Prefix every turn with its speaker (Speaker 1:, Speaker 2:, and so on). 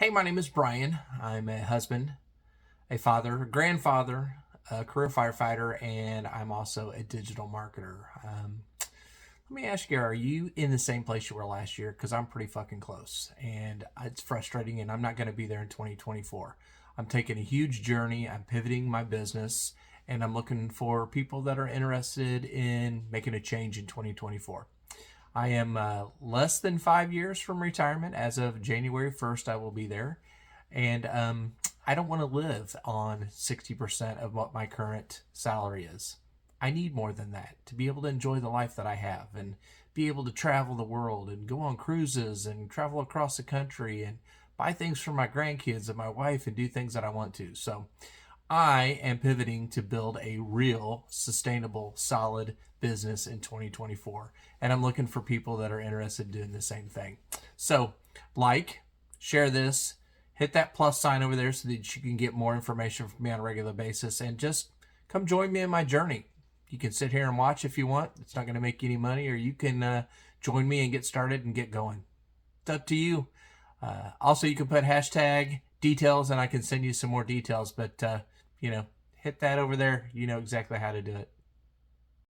Speaker 1: Hey, my name is Brian. I'm a husband, a father, a grandfather, a career firefighter, and I'm also a digital marketer. Let me ask you, are you in the same place you were last year? Because I'm pretty fucking close, and it's frustrating, and I'm not going to be there in 2024. I'm taking a huge journey. I'm pivoting my business, and I'm looking for people that are interested in making a change in 2024. I am less than 5 years from retirement. As of January 1st, I will be there. And I don't want to live on 60% of what my current salary is. I need more than that to be able to enjoy the life that I have and be able to travel the world and go on cruises and travel across the country and buy things for my grandkids and my wife and do things that I want to. So I am pivoting to build a real, sustainable, solid business in 2024. And I'm looking for people that are interested in doing the same thing. So, share this, hit that plus sign over there so that you can get more information from me on a regular basis, and just come join me in my journey. You can sit here and watch if you want. It's not going to make you any money, or you can join me and get started and get going. It's up to you. Also, you can put hashtag details and I can send you some more details, but hit that over there. You know exactly how to do it.